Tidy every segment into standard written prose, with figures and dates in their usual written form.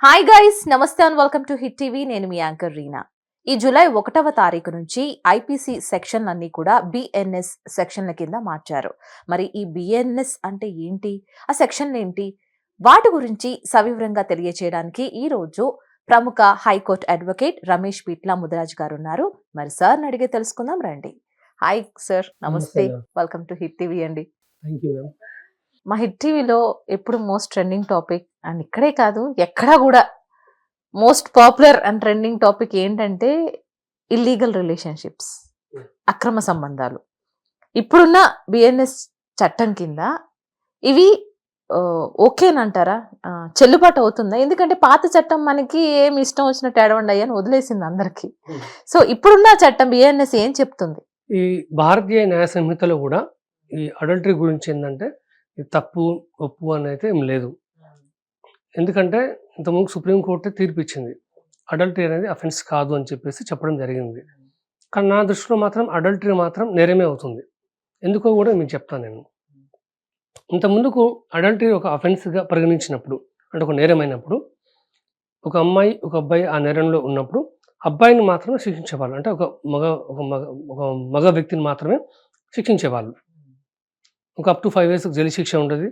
Hi guys, నమస్తే and welcome to hit TV. నేను మీ anchor Reena. ఈ జూలై 1వ తారీఖు నుంచి ఐపీసీ సెక్షన్లన్నీ కూడా బిఎన్ఎస్ సెక్షన్ల కింద మార్చారు. మరి ఈ బిఎన్ఎస్ అంటే ఏంటి, ఆ సెక్షన్లు ఏంటి, వాటి గురించి సవివరంగా తెలియచేయడానికి ఈ రోజు ప్రముఖ హైకోర్టు అడ్వకేట్ రమేష్ పీట్ల ముదిరాజ్ గారు ఉన్నారు. మరి సార్ అడిగే తెలుసుకుందాం రండి. హాయ్ సార్, నమస్తే, వెల్కమ్ టు హిట్ టీవీ అండి. మా హిట్ టీవీలో ఎప్పుడు మోస్ట్ ట్రెండింగ్ టాపిక్, అండ్ ఇక్కడే కాదు ఎక్కడా కూడా most popular and trending topic ఏంటంటే ఇల్లీగల్ రిలేషన్షిప్స్, అక్రమ సంబంధాలు. ఇప్పుడున్న బిఎన్ఎస్ చట్టం కింద ఇవి ఓకేనంటారా, చెల్లుబాటు అవుతుందా? ఎందుకంటే పాత చట్టం మనకి ఏమి ఇష్టం వచ్చినట్టు ఏడవండి అని వదిలేసింది అందరికి. సో ఇప్పుడున్న చట్టం బిఎన్ఎస్ ఏం చెప్తుంది? ఈ భారతీయ న్యాయ సంహితలో కూడా ఈ అడల్టరీ గురించి ఏంటంటే తప్పు ఒప్పు అని అయితే ఏం లేదు. ఎందుకంటే ఇంతకుముందు సుప్రీంకోర్టే తీర్పు ఇచ్చింది, అడల్టరీ అనేది అఫెన్స్ కాదు అని చెప్పేసి చెప్పడం జరిగింది. కానీ నా దృష్టిలో మాత్రం అడల్టరీ మాత్రం నేరమే అవుతుంది. ఎందుకో కూడా మీకు చెప్తాను నేను. ఇంతకుముందుకు అడల్టరీ ఒక అఫెన్స్గా పరిగణించినప్పుడు, అంటే ఒక నేరమైనప్పుడు, ఒక అమ్మాయి ఒక అబ్బాయి ఆ నేరంలో ఉన్నప్పుడు అబ్బాయిని మాత్రమే శిక్షించేవాళ్ళు. అంటే ఒక మగ వ్యక్తిని మాత్రమే శిక్షించేవాళ్ళు. ఒక అప్ టు 5 years జైలు శిక్ష ఉండేది,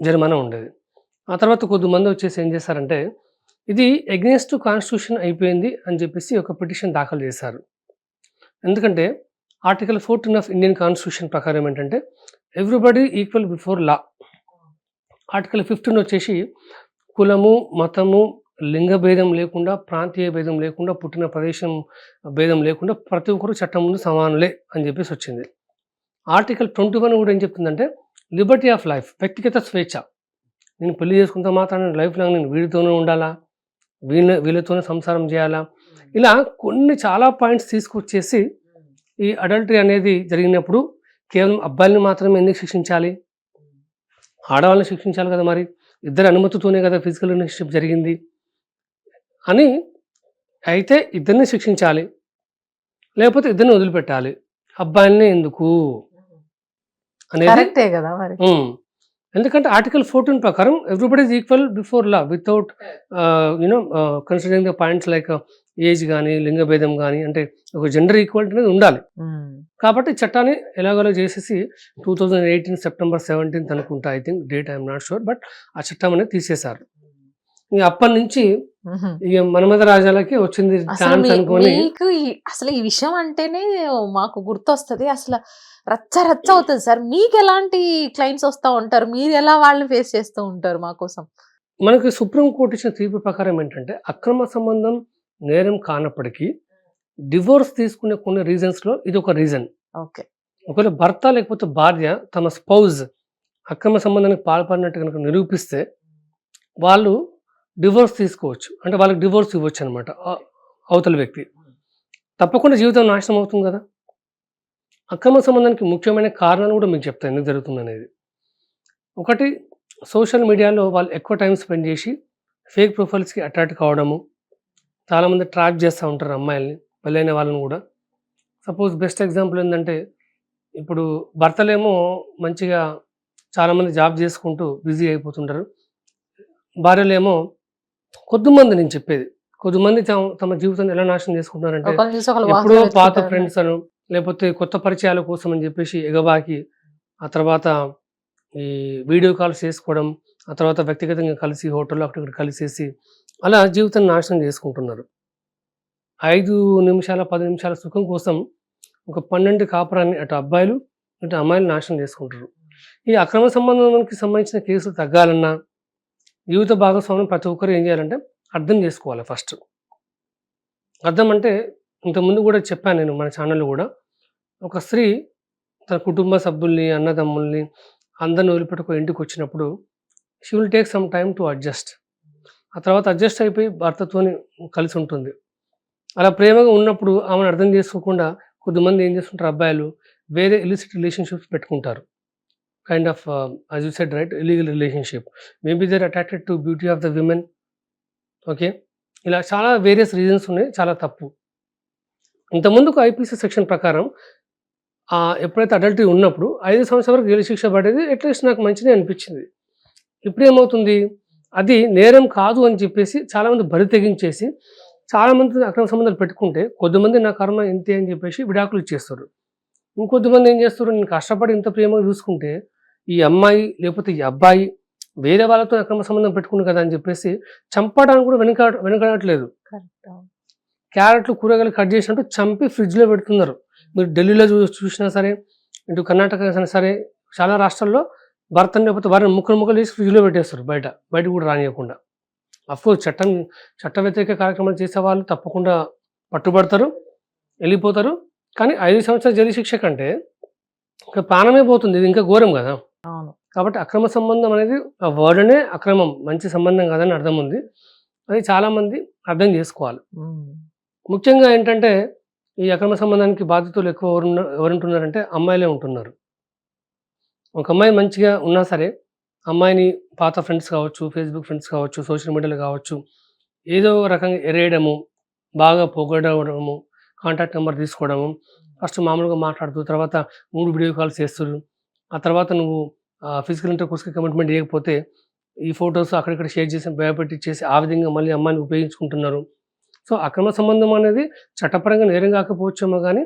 జరిమానా ఉండేది. ఆ తర్వాత కొద్దిమంది వచ్చేసి ఏం చేశారంటే ఇది అగెన్స్ట్ కాన్స్టిట్యూషన్ అయిపోయింది అని చెప్పేసి ఒక పిటిషన్ దాఖలు చేశారు. ఎందుకంటే ఆర్టికల్ 14 ఆఫ్ ఇండియన్ కాన్స్టిట్యూషన్ ప్రకారం ఏంటంటే everybody equal before law. Article 15 వచ్చేసి కులము, మతము, లింగ భేదం లేకుండా, ప్రాంతీయ భేదం లేకుండా, పుట్టిన ప్రదేశం భేదం లేకుండా ప్రతి ఒక్కరు చట్టం ముందు సమానులే అని చెప్పేసి వచ్చింది. ఆర్టికల్ 21 కూడా ఏం చెప్తుందంటే లిబర్టీ ఆఫ్ లైఫ్, వ్యక్తిగత స్వేచ్ఛ. నేను పెళ్లి చేసుకుంటే మాత్రం లైఫ్ లాంగ్ నేను వీడితోనే ఉండాలా, వీళ్ళతోనే సంసారం చేయాలా, ఇలా కొన్ని చాలా పాయింట్స్ తీసుకొచ్చేసి ఈ అడల్టరీ అనేది జరిగినప్పుడు కేవలం అబ్బాయిని మాత్రమే ఎందుకు శిక్షించాలి, ఆడవాళ్ళని శిక్షించాలి కదా, మరి ఇద్దరి అనుమతితోనే కదా ఫిజికల్ రిలేషన్షిప్ జరిగింది అని. అయితే ఇద్దరిని శిక్షించాలి, లేకపోతే ఇద్దరిని వదిలిపెట్టాలి, అబ్బాయిలనే ఎందుకు అనేది. ఎందుకంటే ఆర్టికల్ 14 ప్రకారం everybody is equal before law without considering the points like age కానీ, లింగ భేదం కానీ, అంటే ఒక జెండర్ ఈక్వాలిటీ అనేది ఉండాలి. కాబట్టి చట్టాన్ని ఎలాగోలా చేసేసి 2018 September 17 అనుకుంటా, I think date I'm not sure, but ఆ చట్టం అనేది తీసేశారు. ఇక అప్పటి నుంచి ఇక మన్మథ రాజాలకి వచ్చింది ఛాన్స్ అనుకోని. అసలు ఈ విషయం అంటేనే మాకు గుర్తొస్తుంది, అసలు రచ్చ రచ్చ అవుతుంది సార్. మీకు ఎలాంటి క్లయింట్స్ వస్తూ ఉంటారు, మీరు ఎలా వాళ్ళని ఫేస్ చేస్తూ ఉంటారు మా కోసం? మనకి సుప్రీంకోర్టు ఇచ్చిన తీర్పు ప్రకారం ఏంటంటే అక్రమ సంబంధం నేరం కానప్పటికీ డివోర్స్ తీసుకునే కొన్ని రీజన్స్లో ఇది ఒక రీజన్. ఓకే, ఒకవేళ భర్త లేకపోతే భార్య తమ స్పౌజ్ అక్రమ సంబంధానికి పాల్పడినట్టు కనుక నిరూపిస్తే వాళ్ళు డివోర్స్ తీసుకోవచ్చు, అంటే వాళ్ళకి డివోర్స్ ఇవ్వచ్చు అనమాట. అవతల వ్యక్తి తప్పకుండా జీవితం నాశనం అవుతుంది కదా. అక్రమ సంబంధానికి ముఖ్యమైన కారణాలు కూడా మీకు చెప్తాను ఎందుకు జరుగుతుంది అనేది. ఒకటి, సోషల్ మీడియాలో వాళ్ళు ఎక్కువ టైం స్పెండ్ చేసి ఫేక్ ప్రొఫైల్స్కి అట్రాక్ట్ కావడము. చాలామంది ట్రాక్ చేస్తూ ఉంటారు అమ్మాయిల్ని, పెళ్ళైన వాళ్ళని కూడా. సపోజ్ బెస్ట్ ఎగ్జాంపుల్ ఏంటంటే ఇప్పుడు భర్తలేమో మంచిగా చాలామంది జాబ్ చేసుకుంటూ బిజీ అయిపోతుంటారు, భార్యలేమో కొద్దిమంది, నేను చెప్పేది కొద్దిమంది తమ జీవితాన్ని ఎలా నాశనం చేసుకుంటున్నారంటే ఎప్పుడో పాత ఫ్రెండ్స్ అను, లేకపోతే కొత్త పరిచయాల కోసం అని చెప్పేసి ఎగబాకి, ఆ తర్వాత ఈ వీడియో కాల్స్ చేసుకోవడం, ఆ తర్వాత వ్యక్తిగతంగా కలిసి హోటల్లో అక్కడ కలిసేసి అలా జీవితాన్ని నాశనం చేసుకుంటున్నారు. 5 నిమిషాల 10 నిమిషాల సుఖం కోసం ఒక 12 కాపురాన్ని అటు అబ్బాయిలు ఇటు అమ్మాయిలు నాశనం చేసుకుంటారు. ఈ అక్రమ సంబంధానికి సంబంధించిన కేసులు తగ్గాలన్నా జీవిత భాగస్వామ్యం ప్రతి ఒక్కరు ఏం చేయాలంటే అర్థం చేసుకోవాలి. ఫస్ట్ అర్థం అంటే ఇంతకుముందు కూడా చెప్పాను నేను మన ఛానల్లో కూడా, ఒక స్త్రీ తన కుటుంబ సభ్యుల్ని, అన్నదమ్ముల్ని అందరిని వదిలిపెట్టుకో ఇంటికి వచ్చినప్పుడు she will take some time to adjust. ఆ తర్వాత అడ్జస్ట్ అయిపోయి భర్తతోని కలిసి ఉంటుంది. అలా ప్రేమగా ఉన్నప్పుడు ఆమెను అర్థం చేసుకోకుండా కొద్దిమంది ఏం చేస్తుంటారు, అబ్బాయిలు వేరే ఇలిసిట్ రిలేషన్షిప్స్ పెట్టుకుంటారు. Kind of as you said, right, illegal relationship. Maybe they're attracted to beauty of the women. Okay, ఇలా చాలా వేరియస్ రీజన్స్ ఉన్నాయి, చాలా తప్పు. ఇంతకుముందుకు ఐపీసీ సెక్షన్ ప్రకారం ఎప్పుడైతే అడల్టరీ ఉన్నప్పుడు 5 సంవత్సరాల వరకు జైలు శిక్ష పడేది, అట్లీస్ట్ నాకు మంచిదే అనిపించింది. ఇప్పుడు ఏమవుతుంది, అది నేరం కాదు అని చెప్పేసి చాలామంది బరి తెగించేసి చాలామంది అక్రమ సంబంధాలు పెట్టుకుంటే కొద్దిమంది నా కర్మ ఇంతే అని చెప్పేసి విడాకులు ఇచ్చేస్తారు. ఇంకొద్దిమంది ఏం చేస్తారు, నేను కష్టపడి ఇంత ప్రేమగా చూసుకుంటే ఈ అమ్మాయి లేకపోతే ఈ అబ్బాయి వేరే వాళ్ళతో అక్రమ సంబంధం పెట్టుకుంది కదా అని చెప్పేసి చంపడానికి కూడా వెనకాడట్లేదు. క్యారెట్లు కూరగాయలు కట్ చేసినట్టు చంపి ఫ్రిడ్జ్లో పెడుతున్నారు. మీరు ఢిల్లీలో చూసినా సరే, ఇటు కర్ణాటక అయినా సరే, చాలా రాష్ట్రాల్లో భర్తని లేకపోతే వారిని ముక్కలు వేసి ఫ్రిడ్జ్లో పెట్టేస్తారు, బయట కూడా రానియకుండా. అఫ్కోర్స్ చట్ట వ్యతిరేక కార్యక్రమాలు చేసే వాళ్ళు తప్పకుండా పట్టుబడతారు, వెళ్ళిపోతారు. కానీ 5 సంవత్సరాల జైలు శిక్ష కంటే ఇంకా ప్రాణమే పోతుంది, ఇది ఇంకా ఘోరం కదా. కాబట్టి అక్రమ సంబంధం అనేది ఆ వర్డ్నే అక్రమం, మంచి సంబంధం కాదని అర్థం ఉంది. అది చాలామంది అర్థం చేసుకోవాలి. ముఖ్యంగా ఏంటంటే ఈ అక్రమ సంబంధానికి బాధితులు ఎక్కువ ఎవరుంటున్నారంటే అమ్మాయిలే ఉంటున్నారు. ఒక అమ్మాయి మంచిగా ఉన్నా సరే అమ్మాయిని పాత ఫ్రెండ్స్ కావచ్చు, ఫేస్బుక్ ఫ్రెండ్స్ కావచ్చు, సోషల్ మీడియాలో కావచ్చు, ఏదో రకంగా ఎరేయడము, బాగా పొగడము, కాంటాక్ట్ నెంబర్ తీసుకోవడము, ఫస్ట్ మామూలుగా మాట్లాడుతూ తర్వాత 3 వీడియో కాల్స్ చేస్తారు. ఆ తర్వాత నువ్వు ఫిజికల్ ఇంటర్కోర్స్కి కమిట్మెంట్ చేయకపోతే ఈ ఫొటోస్ అక్కడిక్కడ షేర్ చేసి భయపెట్టించేసి ఆ విధంగా మళ్ళీ అమ్మాయిని ఉపయోగించుకుంటున్నారు. సో అక్రమ సంబంధం అనేది చట్టపరంగా నేరం కాకపోవచ్చేమో కానీ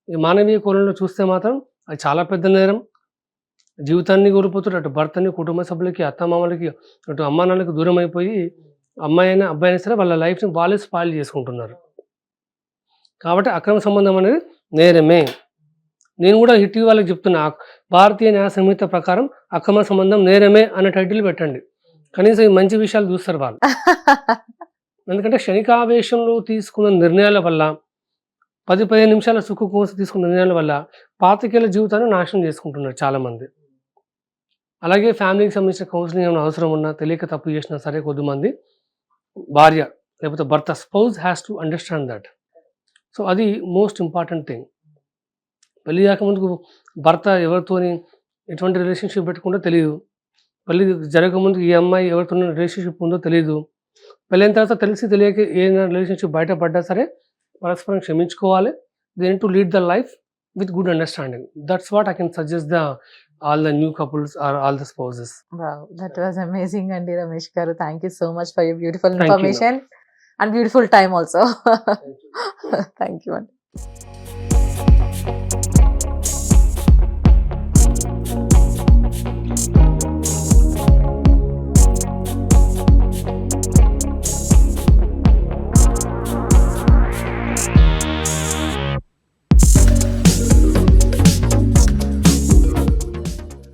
ఈ మానవీయ కోణంలో చూస్తే మాత్రం అది చాలా పెద్ద నేరం. జీవితాన్ని కోల్పోతారు, అటు భర్తని, కుటుంబ సభ్యులకి, అత్తమామలకి, అటు అమ్మానాన్నకి దూరం అయిపోయి అమ్మాయి అయినా అబ్బాయి అయినా సరే వాళ్ళ లైఫ్ని వాళ్ళే స్పాయిల్ చేసుకుంటున్నారు. కాబట్టి అక్రమ సంబంధం అనేది నేరమే. నేను కూడా హిట్ వాళ్ళకి చెప్తున్నా, భారతీయ న్యాయ సంహిత ప్రకారం అక్రమ సంబంధం నేరమే అనే టైటిల్ పెట్టండి. కనీసం ఈ మంచి విషయాలు చూస్తారు వాళ్ళు. ఎందుకంటే క్షణికావేశంలో తీసుకున్న నిర్ణయాల వల్ల 10-15 నిమిషాల సుఖ కోసం తీసుకున్న నిర్ణయాల వల్ల 25 ఏళ్ల జీవితాన్ని నాశనం చేసుకుంటున్నారు చాలామంది. అలాగే ఫ్యామిలీకి సంబంధించిన కౌన్సిలింగ్ ఏమైనా అవసరం ఉన్నా, తెలియక తప్పు చేసినా సరే కొద్దిమంది భార్య లేకపోతే భర్త spouse has to understand that. So అది మోస్ట్ ఇంపార్టెంట్ థింగ్. పెళ్లి కాకముందుకు భర్త ఎవరితోని ఎటువంటి రిలేషన్షిప్ పెట్టుకుంటో తెలియదు, పెళ్లి జరగకముందుకు ఈ అమ్మాయి ఎవరితో రిలేషన్షిప్ ఉందో తెలియదు, పెళ్ళైన తర్వాత తెలిసి తెలియక ఏదైనా రిలేషన్షిప్ బయటపడ్డా సరే పరస్పరం క్షమించుకోవాలి. They need to lead the life with good understanding. That's what I can suggest all the new couples or all the spouses. Wow, that was amazing, Andi Ramesh garu. Thank you so much for your beautiful Thank you, information and beautiful time also. Thank you. Thank you, Andi.